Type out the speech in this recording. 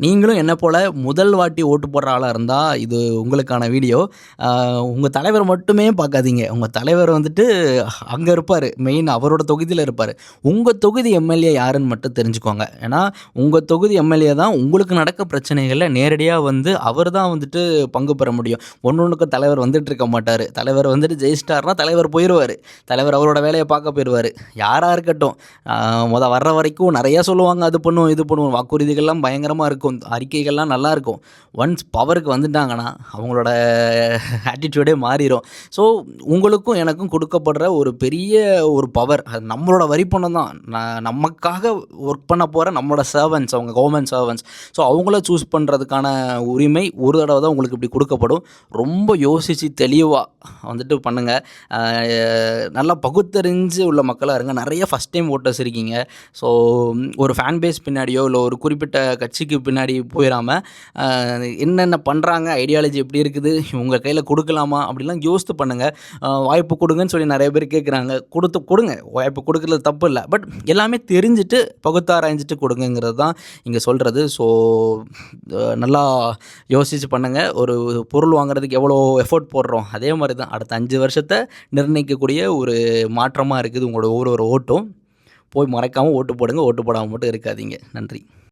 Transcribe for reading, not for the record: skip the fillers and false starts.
நீங்களும் என்ன போல முதல் வாட்டி ஓட்டு போடுற ஆளா இருந்தா, இது உங்களுக்கான வீடியோ. உங்க தலைவர மட்டுமே பார்க்காதீங்க. உங்க தலைவர் வந்துட்டு அங்க இருப்பாரு. மெயின் அவரோட தொகுதியில இருப்பாரு. உங்க தொகுதி எம்எல்ஏ யாருன்னு மட்டும் தெரிஞ்சுக்கோங்க. ஏன்னா, உங்க தொகுதி எம்எல்ஏ தான் உங்களுக்கு நடக்க பிரச்சனைகள்ல நேரடியா வந்து அவர் தான் வந்துட்டு பங்கு பெற முடியும். ஒண்ணொண்ணுக்கும் தலைவர் வந்துட்டு இருக்க மாட்டாரு. தலைவர் வந்துட்டு ஜெயிச்சிட்டாருன்னா தலைவர் போயிருவாரு. தலைவர் அவரோட வேலைய பார்க்க போயிருவாரு. யாரா இருக்கட்டும். வர்ற வரைக்கும் நெறைய சொல்லுவாங்க. அது பண்ணுவோம், இது பண்ணுவோம். வாக்குறுதிகள்லாம் பயங்கரமா இருக்கும். அறிக்கைகள்லாம் நல்லாயிருக்கும். ஒன்ஸ் பவருக்கு வந்துட்டாங்கன்னா, அவங்களோட ஆட்டிட்யூடே மாறிரும். ஸோ, உங்களுக்கும் எனக்கும் கொடுக்கப்படுற ஒரு பெரிய ஒரு பவர். அது நம்மளோட வரி பணம் தான். நமக்காக ஒர்க் பண்ண போற நம்மளோட சர்வன்ட்ஸ், அவங்க கவர்மெண்ட் சர்வன்ட்ஸ். ஸோ, அவங்கள சூஸ் பண்ணுறதுக்கான உரிமை ஒரு தடவ தான் உங்களுக்கு இப்படி கொடுக்கப்படும். ரொம்ப யோசிச்சு தெளிவா வந்துட்டு பண்ணுங்க. நல்லா பகுத்தறிஞ்சு உள்ள மக்களா இருங்க. நெறைய ஃபர்ஸ்ட் டைம் வோட்டர்ஸ் இருக்கீங்க. ஸோ, ஒரு ஃபேன் பேஸ் பின்னாடியோ, இல்ல ஒரு குறிப்பிட்ட கட்சிக்கு பின்னாடி போயிராம, என்னென்ன பண்றாங்க, ஐடியாலஜி எப்படி இருக்குது, உங்க கையில குடுக்கலாமா அப்படிலாம் யோசித்து பண்ணுங்க. வாய்ப்பு குடுங்கன்னு சொல்லி நெறைய பேர் கேட்குறாங்க. குடுங்க. வாய்ப்பு குடுக்குறது தப்பு இல்ல. பட் எல்லாமே தெரிஞ்சுட்டு, பகுத்தாராய்ஞ்சுட்டு குடுங்கங்கிறது தான் இங்க சொல்றது. ஸோ, நல்லா யோசிச்சு பண்ணுங்க. ஒரு பொருள் வாங்குறதுக்கு எவ்வளோ எஃபோர்ட் போடுறோம், அதே மாரி தான் அடுத்த 5 வருஷத்த நிர்ணயிக்கக்கூடிய ஒரு மாற்றமா இருக்குது உங்களோட ஒவ்வொரு ஓட்டும். போய் மறக்காம ஓட்டு போடுங்க. ஓட்டு போடாம மட்டும் இருக்காதீங்க. நன்றி.